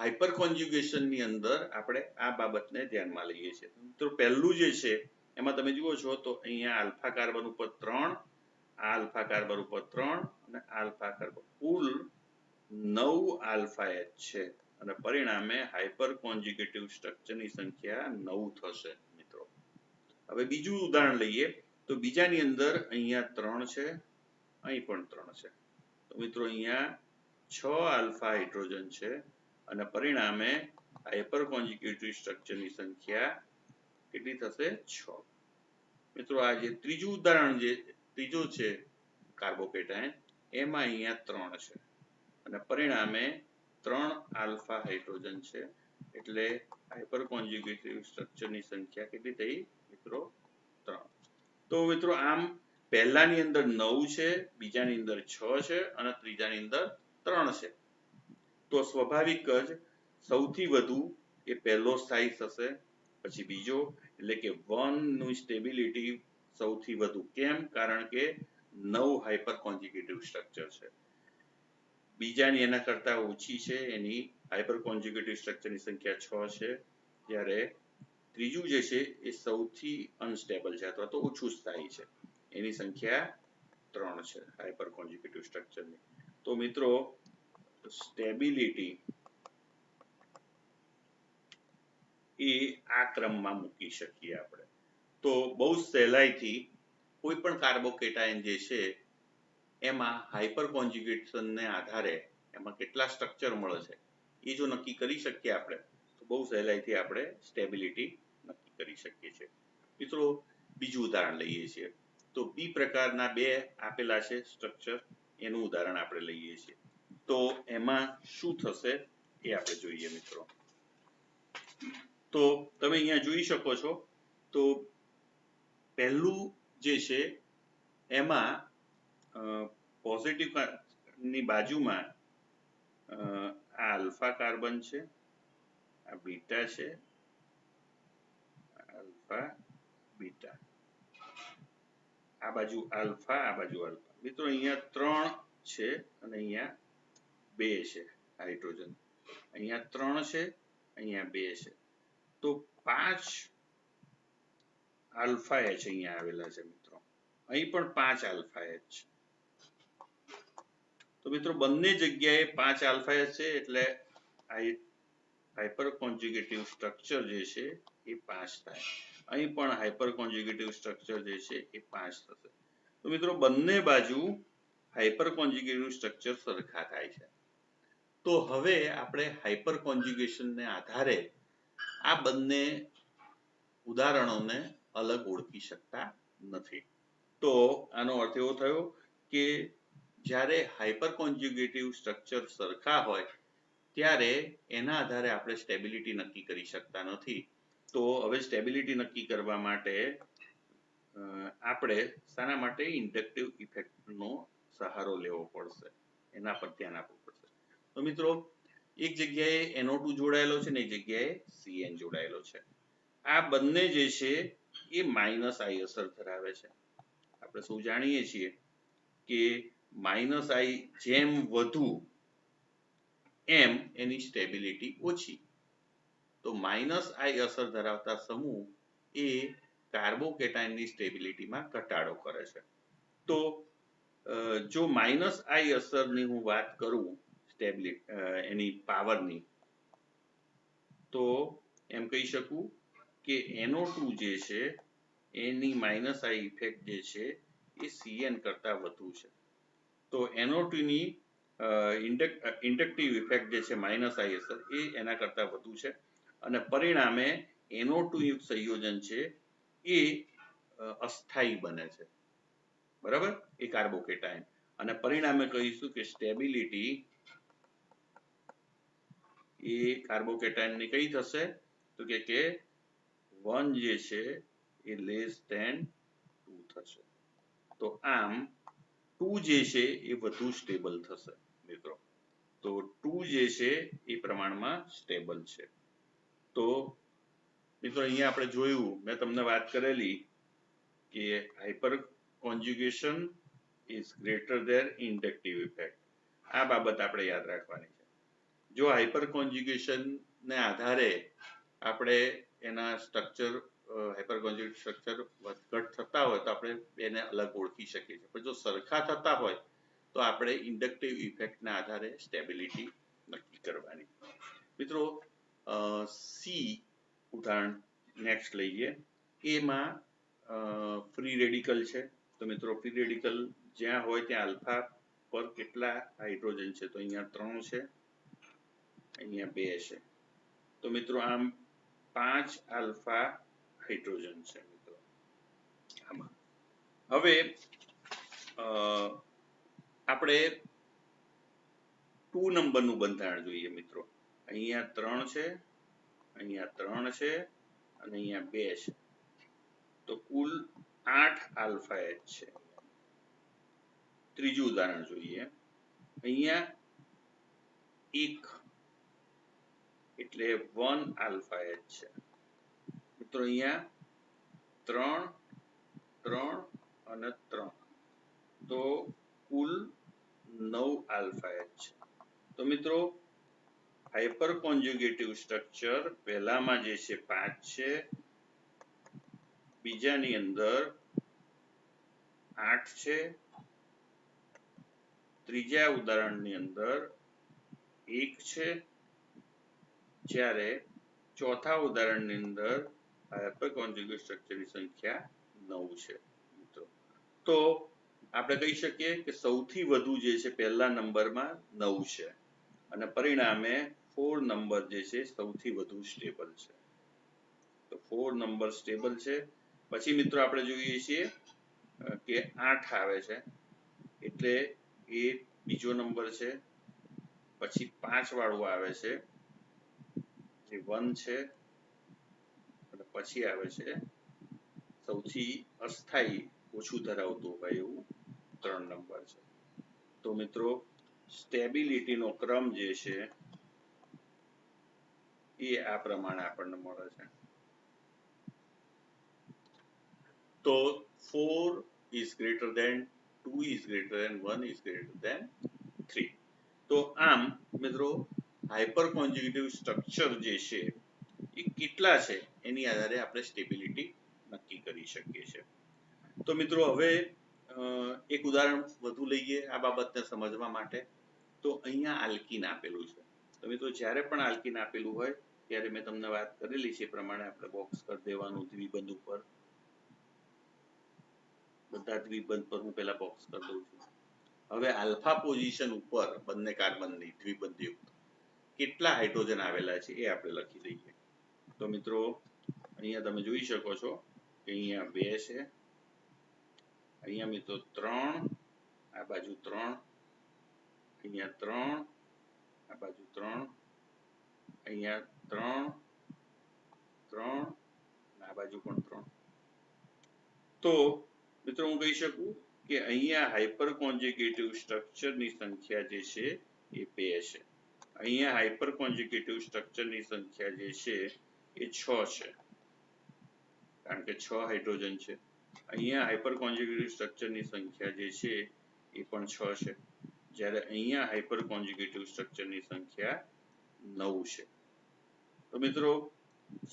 હાઇપર કોન્જ્યુગેશનની અંદર આપણે આ બાબતને ધ્યાનમાં લઈએ છીએ. તો પહેલું જે છે એમાં તમે જુઓ છો તો અહીંયા આલ્ફા કાર્બન ઉપર 3, આ આલ્ફા કાર્બન ઉપર 3 અને આલ્ફા કાર્બન કુલ 9 આલ્ફા એચ છે અને પરિણામે હાઇપર કોન્જ્યુગેટિવ સ્ટ્રક્ચરની સંખ્યા 9 થશે મિત્રો. હવે બીજું ઉદાહરણ લઈએ તો બીજાની અંદર અહીંયા 3 છે, અહીં પણ 3 છે. તો મિત્રો અહીંયા 6 આલ્ફા હાઇડ્રોજન છે અને પરિણામે હાઇપર કોન્જ્યુગેટિવ સ્ટ્રક્ચરની સંખ્યા કેટલી થશે? 6. મિત્રો આ જે ત્રીજું ઉદાહરણ જે ત્રીજો છે કાર્બોકેટાયન એમાં અહીંયા 3 છે અને પરિણામે 3 આલ્ફા હાઇડ્રોજન છે એટલે હાઇપર કોન્જ્યુગેટિવ સ્ટ્રક્ચરની સંખ્યા કેટલી થઈ મિત્રો? 3. તો મિત્રો આમ પહેલાની અંદર 9 છે, બીજાની અંદર 6 છે અને ત્રીજાની અંદર 3 છે. તો સ્વાભાવિક જ સૌથી વધુ એ પહેલો સ્થાયી થશે, પછી બીજો એટલે કે 1 નું સ્ટેબિલિટી સૌથી વધુ. કેમ? કારણ કે 9 હાઇપર કોન્જ્યુગેટિવ સ્ટ્રક્ચર છે. બીજાની એના કરતા ઓછી છે, એની હાઇપર કોન્જ્યુગેટિવ સ્ટ્રક્ચરની સંખ્યા 6 છે, જ્યારે ત્રીજું જે છે એ સૌથી અનસ્ટેબલ છે અથવા તો ઓછું સ્થાયી છે, એની સંખ્યા 3 છે હાઇપર કોન્જ્યુગેટિવ સ્ટ્રક્ચરની. તો મિત્રો સ્ટેબિલિટી એ આ ક્રમમાં મૂકી શકીએ આપણે. તો બહુ સહેલાઈથી કોઈ પણ કાર્બોકેટાયન જે છે એમાં હાઇપર કોન્જ્યુગેશનને આધારે એમાં કેટલા સ્ટ્રક્ચર મળે છે એ જો નક્કી કરી શકીએ આપણે તો બહુ સહેલાઈથી આપણે સ્ટેબિલિટી નક્કી કરી શકીએ છીએ. મિત્રો બીજું ઉદાહરણ લઈએ છીએ તો બી પ્રકારના 2 આપેલા છે સ્ટ્રક્ચર, એનું ઉદાહરણ આપણે લઈએ છીએ. તો એમાં શું થશે એ આપણે જોઈએ મિત્રો. તો તમે અહીંયા જોઈ શકો છો તો પહેલું જે છે એમાં પોઝિટિવ ની બાજુમાં આ આલ્ફા કાર્બન છે, આ બીટા છે, આલ્ફા બીટા, આ બાજુ આલ્ફા, આ બાજુ આલ્ફા. મિત્રો અહીંયા 3 છે અને અહીંયા 2 છે હાઇડ્રોજન. અહીંયા 3 છે, અહીંયા 2 છે. તો 5 આલ્ફા એચ અહીંયા આવેલા છે મિત્રો. અહીં પણ 5 આલ્ફા એચ છે. તો મિત્રો બંને જગ્યાએ 5 આલ્ફા એચ છે એટલે હાઇપર કોન્જ્યુગેટિવ સ્ટ્રક્ચર જે છે એ 5 થાય. અહીં પણ હાઇપર કોન્જ્યુગેટિવ સ્ટ્રક્ચર જે છે એ 5 થશે. તો મિત્રો બંને બાજુ હાઇપર કોન્જ્યુગેટિવ સ્ટ્રક્ચર સરખા થાય છે. તો હવે આપણે હાઇપર કોન્જ્યુગેશનને આધારે આ બંને ઉદાહરણોને અલગ ઓળખી શકતા નથી. તો આનો અર્થ એવો થયો કે જ્યારે હાઇપર કોન્જ્યુગેટિવ સ્ટ્રક્ચર સરખા હોય ત્યારે એના આધારે આપણે સ્ટેબિલિટી નક્કી કરી શકતા નથી. તો હવે સ્ટેબિલિટી નક્કી કરવા માટે આપણે શાના માટે ઇન્ડક્ટિવ ઇફેક્ટનો સહારો લેવો પડશે, એના પર ધ્યાન આપવું પડશે. તો મિત્રો એક જગ્યાએ NO2 જોડાયેલો છે ને એક જગ્યાએ CN જોડાયેલો છે. આ બંને જે છે એ -I અસર ધરાવે છે. આપણે સૌ જાણીએ છીએ કે -I જેમ વધુ એમ એની સ્ટેબિલિટી ઓછી. તો -I અસર ધરાવતા સમૂહ એ કાર્બોકેટાયનની સ્ટેબિલિટીમાં ઘટાડો કરે છે. તો જો -I અસરની હું વાત કરું એની પાવરની, તો એમ કહી શકું કે NO2 જે છે એની -I ઇફેક્ટ જે છે એ CN કરતા વધુ છે. તો NO2 ની ઇન્ડક્ટિવ ઇફેક્ટ જે છે -I અસર એ એના કરતા વધુ છે અને પરિણામે NO2 યુક્ત સંયોજન છે એ અસ્થાયી બને છે, બરાબર, એ કાર્બોકેટાયન, અને પરિણામે કહીશું કે સ્ટેબિલિટી એ કાર્બોકેટાયન ની કઈ થશે તો કે 1 જે છે એ <2 થશે. તો આમ 2 જે છે એ વધુ સ્ટેબલ થશે મિત્રો. તો 2 જે છે એ પ્રમાણમાં સ્ટેબલ છે. તો મિત્રો અહીંયા આપણે જોયું, મેં તમને વાત કરેલી કે hyper conjugation is greater than inductive effect. આ બાબત આપણે યાદ રાખવાની છે. જો હાઇપર કોન્જ્યુગેશન ને આધારે આપણે એના સ્ટ્રક્ચર હાઇપર કોન્જ્યુગેટ સ્ટ્રક્ચર વધઘટ થતા હોય તો આપણે એને અલગ ઓળખી શકીએ છીએ. પણ જો સરખા થતા હોય તો આપણે ઇન્ડક્ટિવ ઇફેક્ટના આધારે સ્ટેબિલિટી નક્કી કરવાની. મિત્રો સી ઉદાહરણ નેક્સ્ટ લઈએ. એમાં ફ્રી રેડિકલ છે. તો મિત્રો ફ્રી રેડિકલ જ્યાં હોય ત્યાં આલ્ફા પર કેટલા હાઇડ્રોજન છે? તો અહીંયા 3 છે, અહીંયા 2 છે. તો મિત્રો આમ 5 આલ્ફા હાઇડ્રોજન છે મિત્રો આમાં. હવે આપણે 2 નંબરનું બંધારણ જોઈએ મિત્રો. અહીંયા 3 છે, અહીંયા 3 છે અને અહીંયા 2 છે. તો કુલ 8 આલ્ફા H છે. ત્રીજું ઉદાહરણ જોઈએ. અહીંયા 1 એટલે 1 આલ્ફા H છે મિત્રો. અહીંયા 3 3 અને 3, તો કુલ 9 આલ્ફા H છે. તો મિત્રો હાઇપર કોન્જ્યુગેટિવ સ્ટ્રક્ચર પહેલામાં જે છે 5 છે, બીજાની અંદર 8 છે, ત્રીજા ઉદાહરણની અંદર 1 છે, જ્યારે ચોથા ઉદાહરણની અંદર હાઇપર કોન્જ્યુગેટ સ્ટ્રક્ચરની સંખ્યા 9 છે મિત્રો. તો આપણે કહી શકીએ કે સૌથી વધુ જે છે પહેલા નંબરમાં 9 છે અને પરિણામે 4 નંબર જે છે સૌથી વધુ સ્ટેબલ છે. તો 4 નંબર સ્ટેબલ છે. પછી મિત્રો આપણે જોઈએ છીએ કે 8 આવે છે એટલે એ બીજો નંબર છે. પછી 5 વાળું આવે છે જે 1 છે અને પછી આવે છે સૌથી અસ્થાયી ઓછું ધરાવતું હોય એવું 3 નંબર છે. તો મિત્રો સ્ટેબિલિટીનો ક્રમ જે છે એ આ પ્રમાણે આપણને મળે છે. તો 4 is greater than 2 is greater than 1 is greater than 3. તો આમ મિત્રો હાઇપર કોન્જ્યુગેટિવ સ્ટ્રક્ચર જે છે એ કેટલા છે એની આધારે આપણે સ્ટેબિલિટી નક્કી કરી શકીએ છીએ. તો મિત્રો હવે એક ઉદાહરણ વધુ લઈએ આ બાબતને સમજવા માટે. તો અહીંયા આલ્કીન આપેલું છે. તો મિત્રો જ્યારે પણ આલ્કીન આપેલું હોય ત્યારે મેં તમને વાત કરેલી છે એ પ્રમાણે આપણે બોક્સ કરી દેવાનું દ્વિબંધ ઉપર. બધા દ્વિબંધ પર હું પહેલા બોક્સ કરી દઉં છું. હવે આલ્ફા પોઝિશન ઉપર બંને કાર્બનની દ્વિબંધ યુક્ત કેટલા હાઇડ્રોજન આવેલા છે એ આપણે લખી દઈએ. તો મિત્રો અહીંયા તમે જોઈ શકો છો કે અહીંયા 2 છે, અહીંયા મિત્રો 3, આ બાજુ 3, અહીંયા 3, આ બાજુ 3, અહીંયા 3 3, આ બાજુ પણ 3. તો મિત્રો હું કહી શકું કે અહીંયા હાઇપર કોન્જ્યુગેટિવ સ્ટ્રક્ચરની સંખ્યા જે છે એ 2 છે. અહીંયા હાઇપર કોન્જ્યુગેટિવ સ્ટ્રક્ચરની સંખ્યા જે છે એ 6 છે, કારણ કે 6 હાઇડ્રોજન છે. અહીંયા હાઇપર કોન્જ્યુગેટિવ સ્ટ્રક્ચરની સંખ્યા જે છે એ પણ 6 છે, જ્યારે અહીંયા હાઇપર કોન્જ્યુગેટિવ સ્ટ્રક્ચરની સંખ્યા 9 છે. તો મિત્રો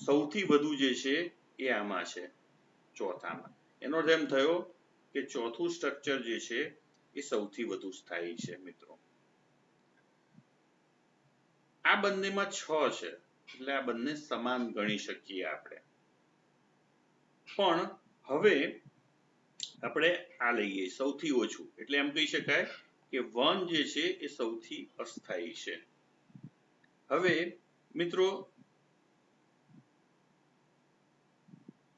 સૌથી વધુ જે છે એ આમાં છે, ચોથામાં. એનો અર્થ એમ થયો કે ચોથું સ્ટ્રક્ચર જે છે એ સૌથી વધુ સ્થાયી છે. મિત્રો આ બંનેમાં 6 છે, એટલે આ બંને સમાન ગણી શકીએ આપણે. પણ હવે આપણે આ લઈએ સૌથી ઓછું, એટલે એમ કહી શકાય કે 1 જે છે એ સૌથી અસ્થાયી છે. હવે મિત્રો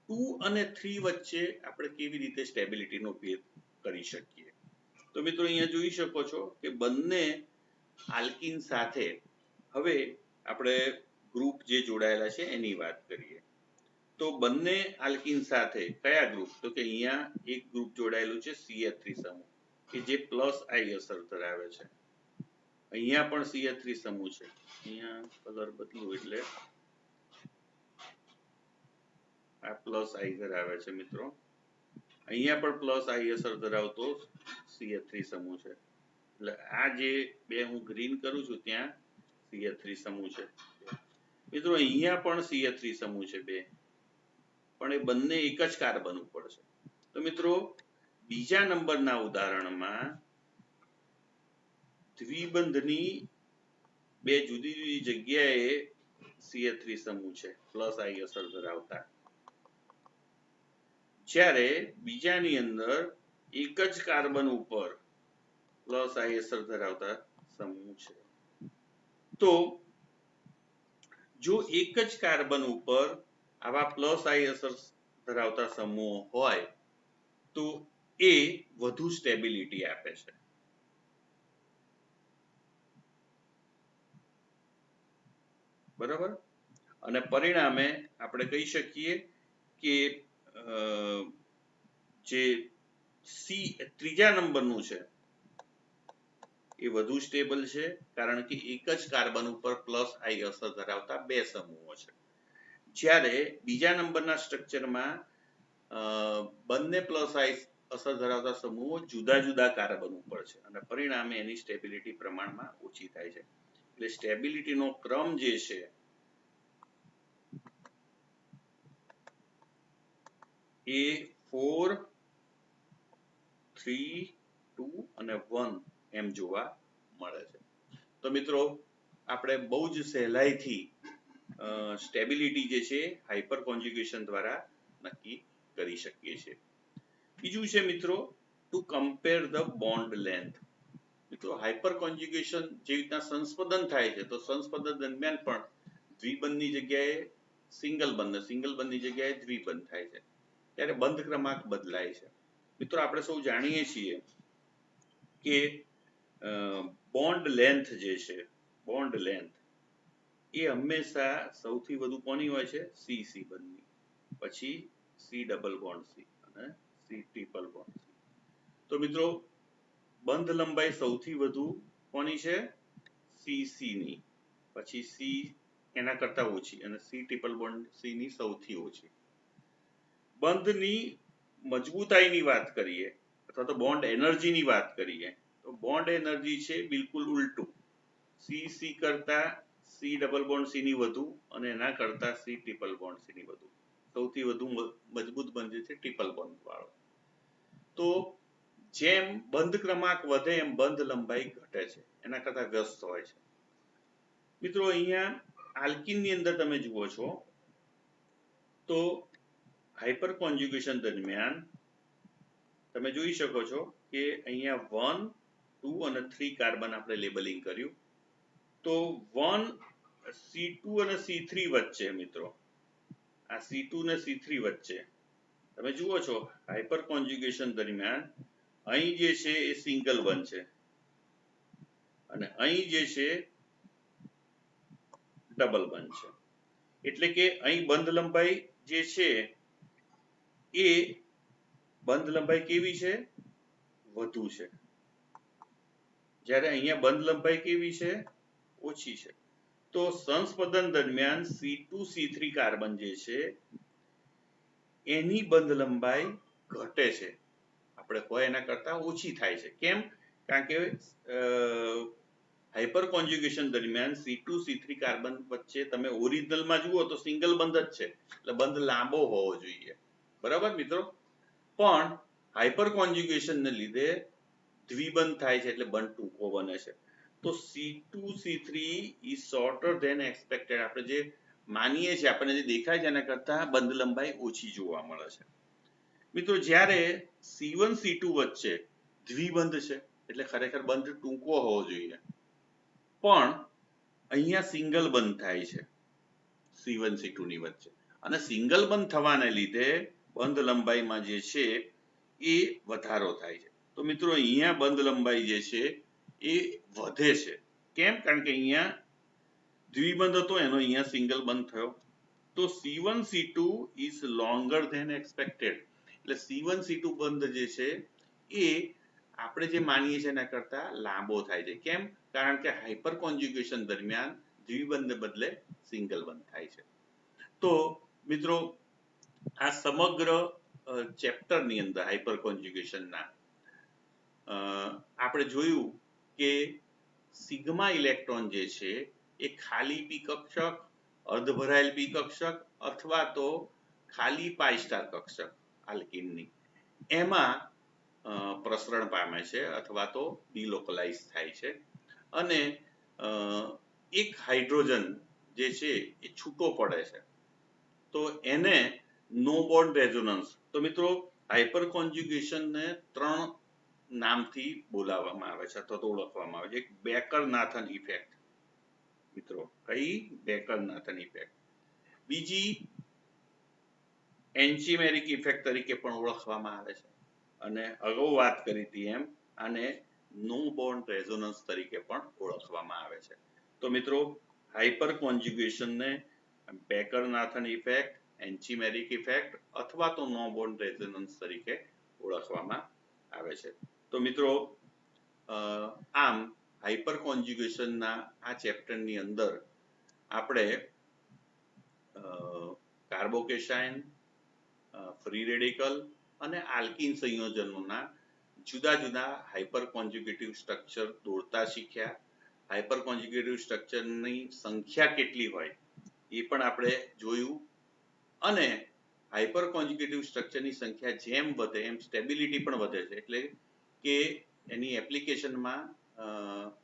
2 અને 3 વચ્ચે આપણે કેવી રીતે સ્ટેબિલિટીનો ભેદ કરી શકીએ? તો મિત્રો અહીંયા જોઈ શકો છો કે બંને આલ્કિન સાથે, હવે આપણે ગ્રુપ જે જોડાયેલા છે એની વાત કરીએ. તો બંને આલ્કિન સાથે કયા ગ્રુપ? તો કે અહીંયા એક ગ્રુપ જોડાયેલું છે CH3 સમૂહ, કે જે +I અસર ધરાવે છે. અહીંયા પણ CH3 સમૂહ છે. અહીંયા કલર બદલું એટલે આ +I ધરાવે છે. મિત્રો અહીંયા પણ +I અસર ધરાવતો CH3 સમૂહ છે. એટલે આ જે બે હું ગ્રીન કરું છું ત્યાં CH3 સમૂહ છે. મિત્રો અહીંયા પણ CH3 સમૂહ છે બે, પણ એ બંને એક જ કાર્બન ઉપર છે. તો મિત્રો બીજા નંબરના ઉદાહરણમાં દ્વિબંધની બે જુદી જુદી જગ્યાએ CH3 સમૂહ છે +I અસર ધરાવતા, જ્યારે બીજાની અંદર એક જ કાર્બન ઉપર +I અસર ધરાવતા સમૂહ છે. તો જો એક જ કાર્બન ઉપર આવા +I અસર ધરાવતા સમૂહો હોય તો એ વધુ સ્ટેબિલિટી આપે છે. બરાબર? અને પરિણામે આપણે કહી શકીએ કે જે ત્રીજા નંબરનું છે એ વધુ સ્ટેબલ છે, કારણ કે એક જ કાર્બન ઉપર +I અસર ધરાવતા બે સમૂહો છે. જ્યારે બીજા નંબરના સ્ટ્રક્ચરમાં બંને +I અસર ધરાવતા સમૂહો જુદા જુદા કાર્બન ઉપર છે, અને પરિણામે એની સ્ટેબિલિટી પ્રમાણમાં ઓછી થાય છે. એટલે સ્ટેબિલિટીનો ક્રમ જે છે એ 4, 3, 2 અને 1 એમ જોવા મળે છે. તો મિત્રો આપણે બહુ જ સહેલાઈથી સ્ટેબિલિટી જે છે હાઇપર કોન્જ્યુગેશન દ્વારા નક્કી કરી શકીએ છીએ. બીજું છે મિત્રો two compare the bond length. મિત્રો હાઇપર કોન્જ્યુગેશન જે રીતના સંસ્પંદન થાય છે, તો સંસ્પંદન દરમિયાન પણ દ્વિબંધની જગ્યાએ સિંગલ બંધની જગ્યાએ દ્વિબંધ થાય છે, ત્યારે બંધ ક્રમાંક બદલાય છે. મિત્રો આપણે સૌ જાણીએ છીએ કે બોન્ડ લેન્થ જે છે, બોન્ડ લેન્થ એ હંમેશા સૌથી વધુ કોની હોય છે? CC બંધની, પછી C ડબલ બોન્ડ C અને C ટ્રિપલ બોન્ડ C. તો મિત્રો બંધ લંબાઈ સૌથી વધુ કોની છે? CC ની, પછી C એના કરતા ઓછી અને C ટ્રિપલ બોન્ડ C ની સૌથી ઓછી. બંધની મજબૂતાઈની વાત કરીએ અથવા તો બોન્ડ એનર્જીની વાત કરીએ તો બોન્ડ એનર્જી છે બિલકુલ ઉલટું, CC કરતા C ડબલ બોન્ડ C ની વધુ અને એના કરતા C ટ્રિપલ બોન્ડ C ની વધુ. સૌથી વધુ મજબૂત બંધ છે ટ્રિપલ બોન્ડ વાળો. તો જેમ બંધ ક્રમાંક વધે એમ બંધ લંબાઈ ઘટે છે, એના કરતા વ્યસ્ત હોય છે. મિત્રો અહીંયા આલ્કિનની અંદર તમે જુઓ છો તો હાઇપર કોન્જ્યુગેશન દરમિયાન તમે જોઈ શકો છો કે અહીંયા 1, 2 અને 3 કાર્બન આપણે લેબલિંગ કર્યું. તો 1 C2 અને C3 વચ્ચે મિત્રો આ C2 અને C3 વચ્ચે તમે જુઓ છો હાઇપર કોન્જ્યુગેશન દરમિયાન અહીં જે છે એ સિંગલ બંધ છે અને અહીં જે છે ડબલ બંધ છે. એટલે કે અહીં બંધ લંબાઈ જે છે એ બંધ લંબાઈ કેવી છે? વધુ છે. જ્યારે અહીંયા બંધ લંબાઈ કેવી છે? ઓછી છે. તો સંસ્પંદન દરમિયાન C2C3 કાર્બન જે છે એની બંધ લંબાઈ ઘટે છે. આપણે હોય એના કરતા ઓછી થાય છે. કેમ? કારણ કે હાઇપર કોન્જ્યુગેશન દરમિયાન C2C3 કાર્બન વચ્ચે તમે ઓરિજિનલમાં જુઓ તો સિંગલ બંધ જ છે, એટલે બંધ લાંબો હોવો જોઈએ. બરાબર મિત્રો? પણ હાઇપર કોન્જ્યુગેશનને લીધે દ્વિબંધ થાય છે, એટલે બંધ ટૂંકો બને છે. તો C2C3 is shorter than expected. આપણે જે માનીએ છીએ, આપણને જે દેખાય છે એના કરતા બંધ લંબાઈ ઓછી જોવા મળે છે. મિત્રો જ્યારે C1C2 વચ્ચે દ્વિબંધ છે, એટલે ખરેખર બંધ ટૂંકો હોવો જોઈએ, પણ અહીંયા સિંગલ બંધ થાય છે C1C2 ની વચ્ચે, અને સિંગલ બંધ થવાને લીધે બંધ લંબાઈમાં જે છે એ વધારો થાય છે. તો મિત્રો અહીંયા બંધ લંબાઈ જે છે એ વધે છે. કેમ? કારણ કે અહીંયા દ્વિબંધ હતો, એનો અહીંયા સિંગલ બંધ થયો. તો C1C2 is longer than expected. એટલે C1C2 બંધ જે છે એ આપણે જે માનીએ છીએ એના કરતા લાંબો થાય છે. કેમ? કારણ કે હાઇપર કોન્જ્યુગેશન દરમિયાન દ્વિબંધ બદલે સિંગલ બંધ થાય છે. તો મિત્રો આ સમગ્ર ચેપ્ટર ની અંદર હાઇપર કોન્જ્યુગેશનના આપણે જોયું કે સિગ્મા ઇલેક્ટ્રોન જે છે એ ખાલી પી કક્ષક, અર્ધ ભરાયેલ પી કક્ષક અથવા તો ખાલી પાઈ સ્ટાર કક્ષક આલ્કીનની એમાં પ્રસરણ પામે છે અથવા તો ડિલોકલાઇઝ થાય છે, અને એક હાઇડ્રોજન જે છે એ છૂટો પડે છે. તો એને નો બોન્ડ રેઝોનન્સ. તો મિત્રો હાઇપર કોન્જ્યુગેશનને 3 નામથી બોલાવવામાં આવે છે અથવા તો ઓળખવામાં આવે છે. એક બેકર-નાથન ઇફેક્ટ. મિત્રો કઈ? Baker-Nathan effect. બીજી એન્ચિમેરિક ઇફેક્ટ તરીકે પણ ઓળખવામાં આવે છે, અને અગાઉ વાત કરી હતી એમ આને નો બોન્ડ રેઝોનન્સ તરીકે પણ ઓળખવામાં આવે છે. તો મિત્રો હાઇપર કોન્જ્યુગેશનને બેકર-નાથન ઇફેક્ટ, એન્ચિમેરિક ઇફેક્ટ અથવા તો નો બોન્ડ રેઝોનન્સ તરીકે ઓળખવામાં આવે છે. તો મિત્રો આમ હાઇપર કોન્જ્યુગેશનના આ ચેપ્ટરની અંદર આપણે કાર્બોકેશાઇન, ફ્રી રેડિકલ અને આલ્કીન સંયોજનોના જુદા જુદા હાઇપર કોન્જ્યુગેટિવ સ્ટ્રક્ચર દોરતા શીખ્યા. હાઇપર કોન્જ્યુગેટિવ સ્ટ્રક્ચરની સંખ્યા કેટલી હોય એ પણ આપણે જોયું, અને હાઇપર કોન્જ્યુગેટિવ સ્ટ્રક્ચરની સંખ્યા જેમ વધે એમ સ્ટેબિલિટી પણ વધે છે. એટલે કે એની એપ્લિકેશનમાં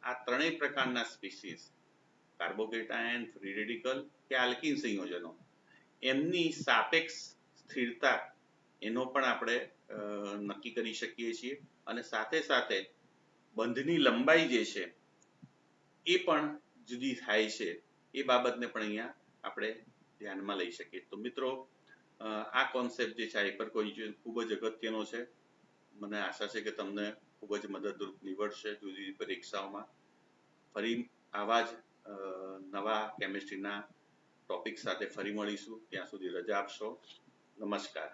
આ ત્રણેય પ્રકારના સ્પીસીસ કાર્બોકેટાયન, ફ્રી રેડિકલ કે આલ્કીન સંયોજનો એમની સાપેક્ષ સ્થિરતા એનો પણ આપણે નક્કી કરી શકીએ છીએ, અને સાથે સાથે બંધની લંબાઈ જે છે એ પણ જુદી થાય છે એ બાબતને પણ અહીંયા આપણે ધ્યાનમાં લઈ શકીએ. તો મિત્રો આ કોન્સેપ્ટ જે છે હાઇપર કોન્જ્યુગેશન ખૂબ જ અગત્યનો છે. મને આશા છે કે તમને ખૂબ જ મદદરૂપ નીવડશે જુદી પરીક્ષાઓમાં. ફરી આવા જ નવા કેમિસ્ટ્રીના ટોપિક સાથે ફરી મળીશું. ત્યાં સુધી રજા આપશો. નમસ્કાર.